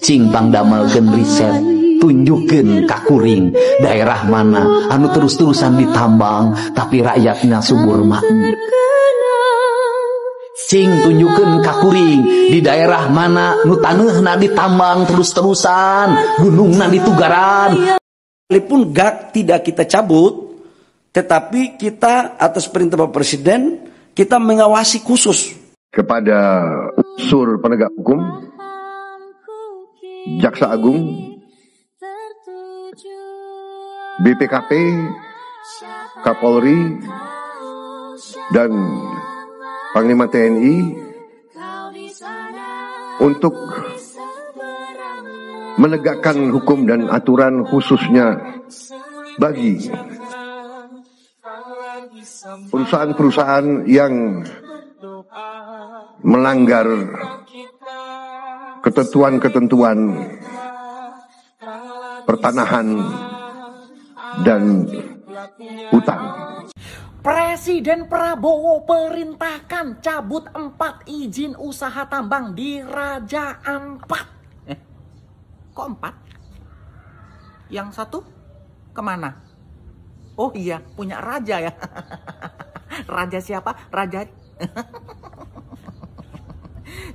cing pangdamelkeun riset, tunjukkeun ka kuring daerah mana anu terus-terusan ditambang tapi rakyatnya subur makmur. Cing tunjukkeun ka kuring di daerah mana nu taneuhna ditambang terus-terusan, gunungna ditugaran. Walaupun GAK tidak kita cabut, tetapi kita atas perintah Bapak Presiden, kita mengawasi khusus kepada unsur penegak hukum, Jaksa Agung, BPKP, Kapolri, dan Panglima TNI untuk menegakkan hukum dan aturan khususnya bagi perusahaan-perusahaan yang melanggar ketentuan-ketentuan pertanahan dan hutan. Presiden Prabowo perintahkan cabut 4 izin usaha tambang di Raja Ampat. Kok 4? Yang satu kemana? Oh iya, punya raja ya. Raja siapa? Raja.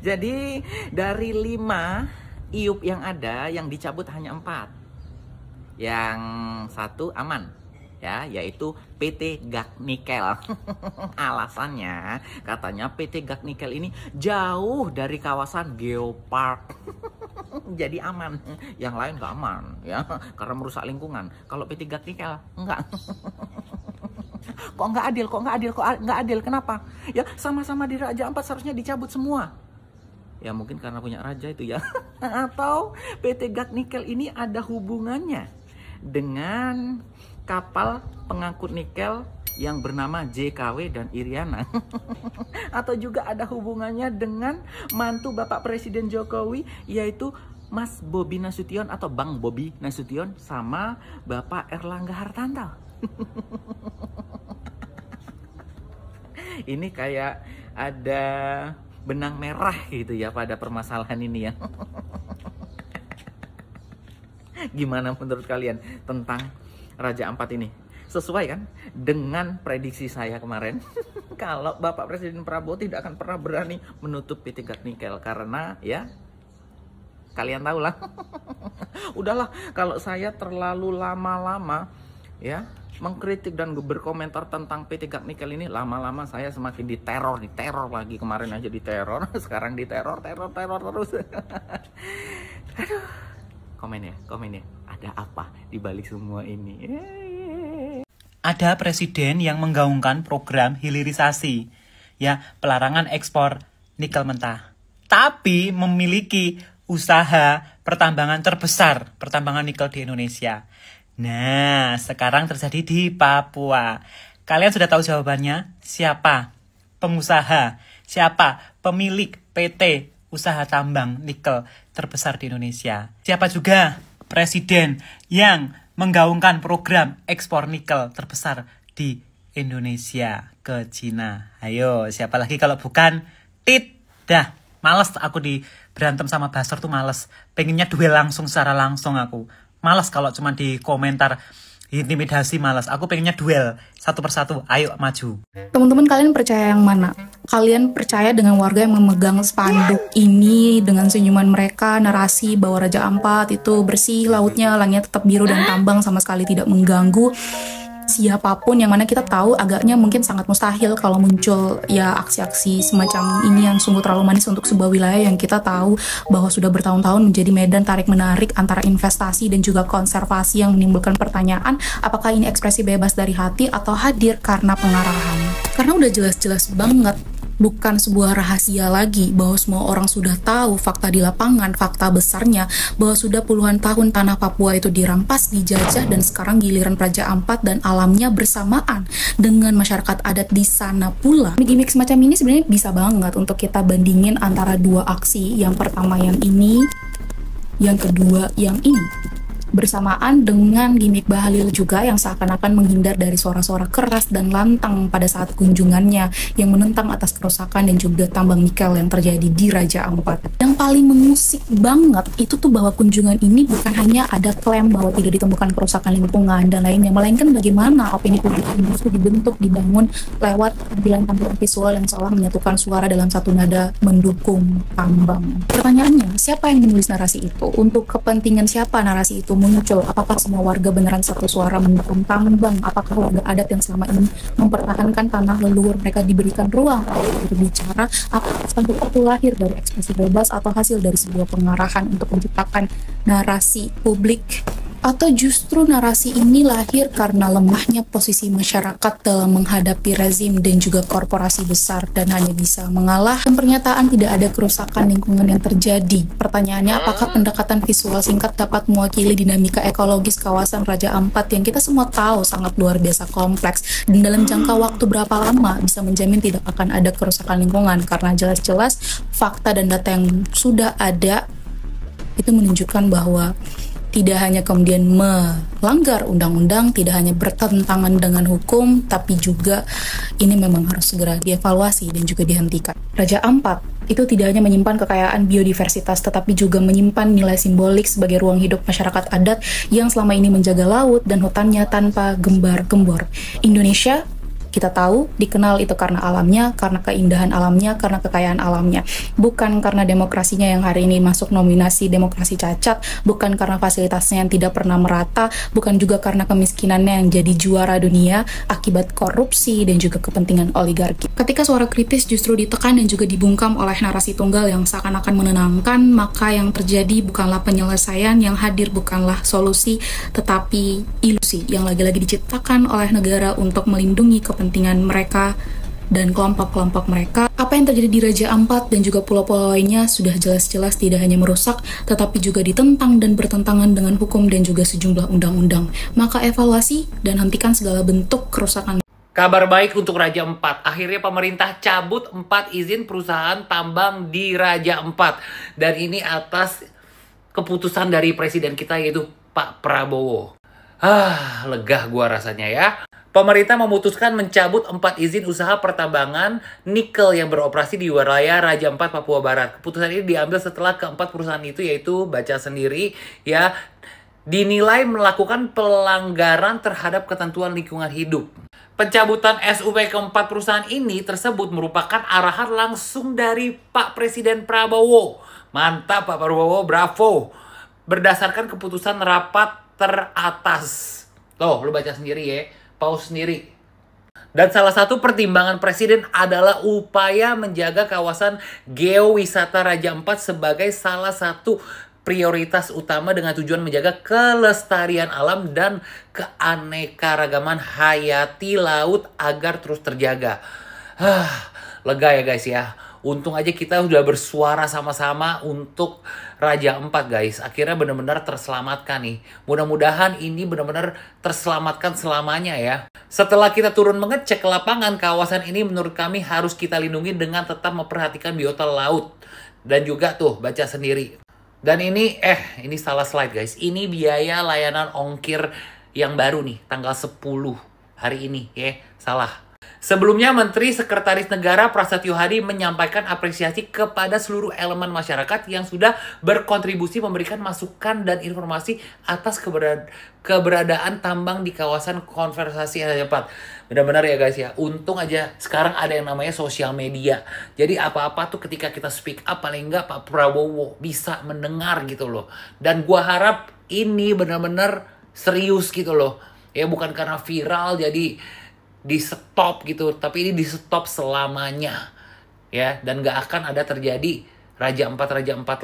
Jadi dari 5 IUP yang ada, yang dicabut hanya 4. Yang satu aman, ya, yaitu PT GAK Nikel. Alasannya katanya PT GAK Nikel ini jauh dari kawasan geopark. Jadi aman. Yang lain gak aman, ya, karena merusak lingkungan. Kalau PT GAK Nikel enggak. Kok nggak adil? Kok nggak adil? Kok nggak adil? Kenapa? Ya sama-sama di Raja Ampat seharusnya dicabut semua. Ya mungkin karena punya raja itu ya. Atau PT GAK Nikel ini ada hubungannya dengan kapal pengangkut nikel yang bernama JKW dan Iriana. Atau juga ada hubungannya dengan mantu Bapak Presiden Jokowi, yaitu Mas Bobi Nasution atau Bang Bobi Nasution sama Bapak Erlangga Hartarto. Ini kayak ada benang merah gitu ya pada permasalahan ini ya. Gimana menurut kalian tentang Raja Ampat ini? Sesuai kan dengan prediksi saya kemarin? Kalau Bapak Presiden Prabowo tidak akan pernah berani menutup PT GAK Nikel karena ya kalian tahu lah. Udahlah, kalau saya terlalu lama-lama ya mengkritik dan berkomentar tentang PT GAK Nikel ini, lama-lama saya semakin diteror lagi. Kemarin aja diteror, sekarang diteror terus. Aduh. Komen ya, ada apa di balik semua ini? Ada presiden yang menggaungkan program hilirisasi, ya, pelarangan ekspor nikel mentah. Tapi memiliki usaha pertambangan terbesar, pertambangan nikel di Indonesia. Nah, sekarang terjadi di Papua. Kalian sudah tahu jawabannya? Siapa pengusaha? Siapa pemilik PT usaha tambang nikel terbesar di Indonesia? Siapa juga presiden yang menggaungkan program ekspor nikel terbesar di Indonesia ke Cina? Ayo, siapa lagi kalau bukan Tit? Dah, males aku berantem sama Basor tuh males. Pengennya duel langsung secara langsung aku. Males kalau cuma di komentar intimidasi, malas. Aku pengennya duel satu persatu. Ayo maju. Teman-teman, kalian percaya yang mana? Kalian percaya dengan warga yang memegang spanduk ini dengan senyuman mereka, narasi bahwa Raja Ampat itu bersih lautnya, langitnya tetap biru dan tambang sama sekali tidak mengganggu siapapun, yang mana kita tahu agaknya mungkin sangat mustahil kalau muncul ya aksi-aksi semacam ini yang sungguh terlalu manis untuk sebuah wilayah yang kita tahu bahwa sudah bertahun-tahun menjadi medan tarik-menarik antara investasi dan juga konservasi, yang menimbulkan pertanyaan apakah ini ekspresi bebas dari hati atau hadir karena pengarahan. Karena udah jelas-jelas banget, bukan sebuah rahasia lagi bahwa semua orang sudah tahu fakta di lapangan, fakta besarnya bahwa sudah puluhan tahun tanah Papua itu dirampas, dijajah, dan sekarang giliran Raja Ampat dan alamnya bersamaan dengan masyarakat adat di sana pula. Gimik semacam ini sebenarnya bisa banget untuk kita bandingin antara dua aksi, yang pertama yang ini, yang kedua yang ini. bersamaan dengan gimmick Bahlil juga yang seakan-akan menghindar dari suara-suara keras dan lantang pada saat kunjungannya yang menentang atas kerusakan dan juga tambang nikel yang terjadi di Raja Ampat. Yang paling mengusik banget itu tuh bahwa kunjungan ini bukan hanya ada klaim bahwa tidak ditemukan kerusakan lingkungan dan lainnya, melainkan bagaimana opini publik ini justru dibentuk, dibangun lewat tampilan-tampilan visual yang seolah menyatukan suara dalam satu nada mendukung tambang. Pertanyaannya, siapa yang menulis narasi itu? Untuk kepentingan siapa narasi itu muncul? Apakah semua warga beneran satu suara mendukung tambang? Apakah warga adat yang selama ini mempertahankan tanah leluhur mereka diberikan ruang untuk berbicara? Apakah spanduk itu lahir dari ekspresi bebas atau hasil dari sebuah pengarahan untuk menciptakan narasi publik? Atau justru narasi ini lahir karena lemahnya posisi masyarakat dalam menghadapi rezim dan juga korporasi besar dan hanya bisa mengalah dan pernyataan tidak ada kerusakan lingkungan yang terjadi. Pertanyaannya, apakah pendekatan visual singkat dapat mewakili dinamika ekologis kawasan Raja Ampat yang kita semua tahu sangat luar biasa kompleks dan dalam jangka waktu berapa lama bisa menjamin tidak akan ada kerusakan lingkungan, karena jelas-jelas fakta dan data yang sudah ada itu menunjukkan bahwa tidak hanya kemudian melanggar undang-undang, tidak hanya bertentangan dengan hukum, tapi juga ini memang harus segera dievaluasi dan juga dihentikan. Raja Ampat itu tidak hanya menyimpan kekayaan biodiversitas, tetapi juga menyimpan nilai simbolik sebagai ruang hidup masyarakat adat yang selama ini menjaga laut dan hutannya tanpa gembar-gembor. Indonesia, kita tahu, dikenal itu karena alamnya, karena keindahan alamnya, karena kekayaan alamnya. Bukan karena demokrasinya yang hari ini masuk nominasi demokrasi cacat, bukan karena fasilitasnya yang tidak pernah merata, bukan juga karena kemiskinannya yang jadi juara dunia akibat korupsi dan juga kepentingan oligarki. Ketika suara kritis justru ditekan dan juga dibungkam oleh narasi tunggal yang seakan-akan menenangkan, maka yang terjadi bukanlah penyelesaian, yang hadir bukanlah solusi, tetapi ilusi yang lagi-lagi diciptakan oleh negara untuk melindungi kepentingan mereka dan kelompok-kelompok mereka. Apa yang terjadi di Raja Ampat dan juga pulau-pulau lainnya sudah jelas-jelas tidak hanya merusak, tetapi juga ditentang dan bertentangan dengan hukum dan juga sejumlah undang-undang. Maka evaluasi dan hentikan segala bentuk kerusakan. Kabar baik untuk Raja Ampat. Akhirnya pemerintah cabut 4 izin perusahaan tambang di Raja Ampat. Dan ini atas keputusan dari presiden kita, yaitu Pak Prabowo. Lega gua rasanya ya. Pemerintah memutuskan mencabut 4 izin usaha pertambangan nikel yang beroperasi di wilayah Raja Ampat, Papua Barat. Keputusan ini diambil setelah keempat perusahaan itu, yaitu baca sendiri ya, dinilai melakukan pelanggaran terhadap ketentuan lingkungan hidup. Pencabutan SUP keempat perusahaan ini tersebut merupakan arahan langsung dari Pak Presiden Prabowo. Mantap Pak Prabowo, bravo. Berdasarkan keputusan rapat teratas. Tuh, lu baca sendiri ya. Pause sendiri. Dan salah satu pertimbangan presiden adalah upaya menjaga kawasan geowisata Raja Ampat sebagai salah satu prioritas utama dengan tujuan menjaga kelestarian alam dan keanekaragaman hayati laut agar terus terjaga. Lega ya guys ya. Untung aja kita udah bersuara sama-sama untuk Raja Ampat guys. Akhirnya benar-benar terselamatkan nih. Mudah-mudahan ini benar-benar terselamatkan selamanya ya. Setelah kita turun mengecek ke lapangan, kawasan ini menurut kami harus kita lindungi dengan tetap memperhatikan biota laut. Dan juga tuh baca sendiri. Dan ini salah slide guys. Ini biaya layanan ongkir yang baru nih, tanggal 10 hari ini ya. Salah. Sebelumnya, Menteri Sekretaris Negara Prasetyo Hadi menyampaikan apresiasi kepada seluruh elemen masyarakat yang sudah berkontribusi memberikan masukan dan informasi atas keberadaan tambang di kawasan konservasi Raja Ampat. Benar-benar ya guys ya, untung aja sekarang ada yang namanya sosial media. Jadi apa-apa tuh ketika kita speak up, paling enggak Pak Prabowo bisa mendengar gitu loh. Dan gua harap ini benar-benar serius gitu loh. Ya bukan karena viral jadi di stop gitu, tapi ini di stop selamanya ya, dan gak akan ada terjadi Raja Ampat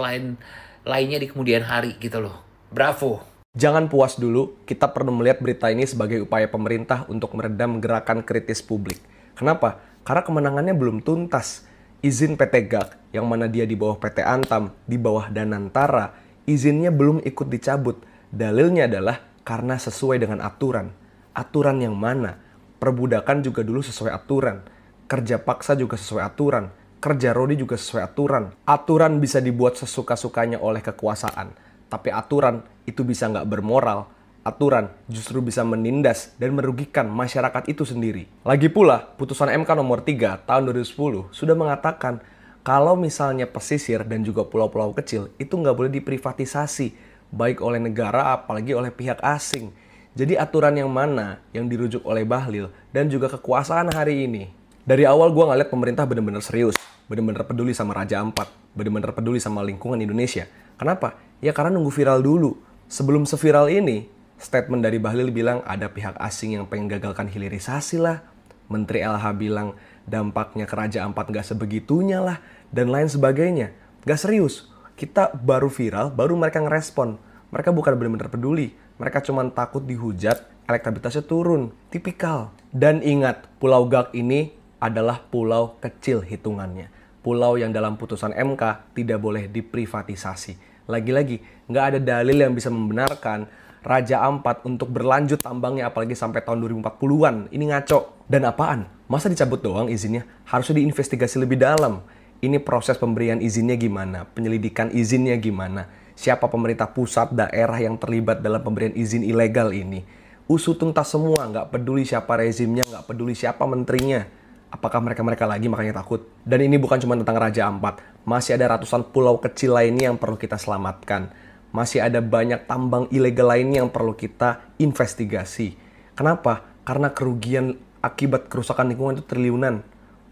lainnya di kemudian hari gitu loh. Bravo. Jangan puas dulu, kita perlu melihat berita ini sebagai upaya pemerintah untuk meredam gerakan kritis publik. Kenapa? Karena kemenangannya belum tuntas. Izin PT GAK yang mana dia di bawah PT Antam, di bawah Danantara, izinnya belum ikut dicabut. Dalilnya adalah karena sesuai dengan aturan. Aturan yang mana? Perbudakan juga dulu sesuai aturan. Kerja paksa juga sesuai aturan. Kerja rodi juga sesuai aturan. Aturan bisa dibuat sesuka-sukanya oleh kekuasaan. Tapi aturan itu bisa nggak bermoral. Aturan justru bisa menindas dan merugikan masyarakat itu sendiri. Lagi pula, putusan MK nomor 3 tahun 2010 sudah mengatakan kalau misalnya pesisir dan juga pulau-pulau kecil itu nggak boleh diprivatisasi, baik oleh negara apalagi oleh pihak asing. Jadi aturan yang mana yang dirujuk oleh Bahlil dan juga kekuasaan hari ini? Dari awal gue ngeliat pemerintah bener-bener serius, bener-bener peduli sama Raja Ampat, bener-bener peduli sama lingkungan Indonesia. Kenapa? Ya karena nunggu viral dulu. Sebelum seviral ini, statement dari Bahlil bilang ada pihak asing yang pengen gagalkan hilirisasi lah. Menteri LH bilang dampaknya ke Raja Ampat gak sebegitunya lah. Dan lain sebagainya. Gak serius. Kita baru viral, baru mereka ngerespon. Mereka bukan benar-benar peduli. Mereka cuma takut dihujat, elektabilitasnya turun. Tipikal. Dan ingat, Pulau Gak ini adalah pulau kecil hitungannya. Pulau yang dalam putusan MK tidak boleh diprivatisasi. Lagi-lagi, nggak ada dalil yang bisa membenarkan Raja Ampat untuk berlanjut tambangnya apalagi sampai tahun 2040-an. Ini ngaco. Dan apaan? Masa dicabut doang izinnya? Harusnya diinvestigasi lebih dalam. Ini proses pemberian izinnya gimana? Penyelidikan izinnya gimana? Siapa pemerintah pusat, daerah yang terlibat dalam pemberian izin ilegal ini? Usut tuntas semua, nggak peduli siapa rezimnya, nggak peduli siapa menterinya. Apakah mereka lagi makanya takut? Dan ini bukan cuma tentang Raja Ampat. Masih ada ratusan pulau kecil lainnya yang perlu kita selamatkan. Masih ada banyak tambang ilegal lainnya yang perlu kita investigasi. Kenapa? Karena kerugian akibat kerusakan lingkungan itu triliunan.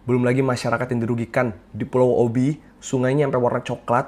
Belum lagi masyarakat yang dirugikan. Di Pulau Obi, sungainya sampai warna coklat.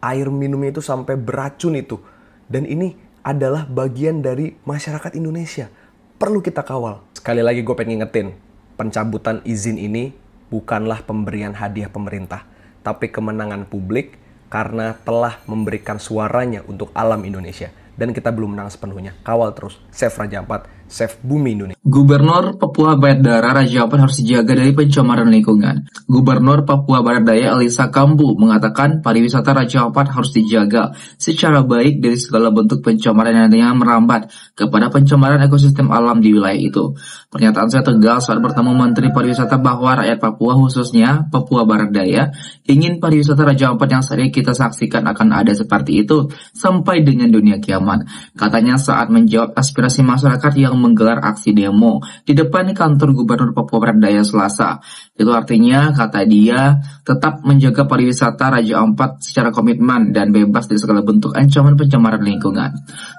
Air minumnya itu sampai beracun itu. Dan ini adalah bagian dari masyarakat Indonesia. Perlu kita kawal. Sekali lagi gue pengen ngingetin. Pencabutan izin ini bukanlah pemberian hadiah pemerintah, tapi kemenangan publik karena telah memberikan suaranya untuk alam Indonesia. Dan kita belum menang sepenuhnya. Kawal terus. Save Raja Ampat, save bumi Indonesia. Gubernur Papua Barat Daya Raja Ampat harus dijaga dari pencemaran lingkungan. Gubernur Papua Barat Daya Elisa Kambu mengatakan pariwisata Raja Ampat harus dijaga secara baik dari segala bentuk pencemaran yang nantinya merambat kepada pencemaran ekosistem alam di wilayah itu. Pernyataan saya tegas saat bertemu Menteri Pariwisata bahwa rakyat Papua khususnya Papua Barat Daya ingin pariwisata Raja Ampat yang sering kita saksikan akan ada seperti itu sampai dengan dunia kiamat. Katanya saat menjawab aspirasi masyarakat yang menggelar aksi demo di depan kantor Gubernur Papua Barat Daya Selasa. Itu artinya, kata dia, tetap menjaga pariwisata Raja Ampat secara komitmen dan bebas dari segala bentuk ancaman pencemaran lingkungan.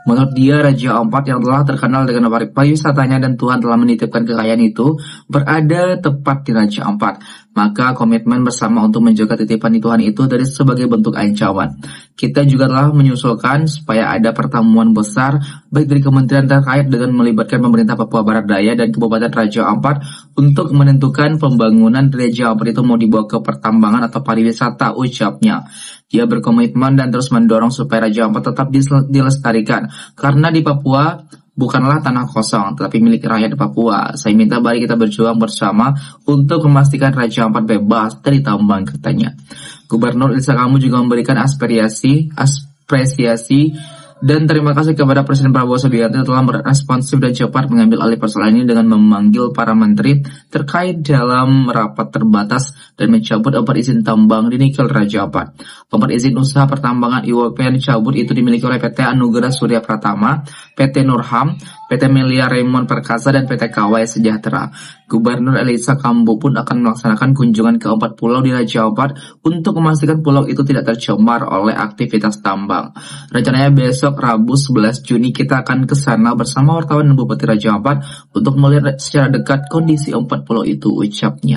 Menurut dia, Raja Ampat yang telah terkenal dengan pariwisatanya dan Tuhan telah menitipkan kekayaan itu berada tepat di Raja Ampat. Maka komitmen bersama untuk menjaga titipan Tuhan itu dari sebagai bentuk ancaman. Kita juga telah menyusulkan supaya ada pertemuan besar baik dari kementerian terkait dengan melibatkan pemerintah Papua Barat Daya dan Kabupaten Raja Ampat untuk menentukan pembangunan Raja Ampat itu mau dibawa ke pertambangan atau pariwisata, ucapnya. Dia berkomitmen dan terus mendorong supaya Raja Ampat tetap dilestarikan karena di Papua bukanlah tanah kosong, tetapi milik rakyat Papua. Saya minta mari kita berjuang bersama untuk memastikan Raja Ampat bebas dari tambang, katanya. Gubernur Elisa Kambu juga memberikan apresiasi dan terima kasih kepada Presiden Prabowo Subianto yang telah beresponsif dan cepat mengambil alih persoalan ini dengan memanggil para menteri terkait dalam rapat terbatas dan mencabut 4 izin tambang di nikel Raja Ampat. 4 izin usaha pertambangan IWP yang dicabut itu dimiliki oleh PT Anugerah Surya Pratama, PT Nurham, PT Melia Raymond Perkasa, dan PT Kawai Sejahtera. Gubernur Elisa Kambu pun akan melaksanakan kunjungan ke 4 pulau di Raja Ampat untuk memastikan pulau itu tidak tercemar oleh aktivitas tambang. Rencananya besok Rabu 11 Juni kita akan ke sana bersama wartawan dan Bupati Raja Ampat untuk melihat secara dekat kondisi 4 pulau itu, ucapnya.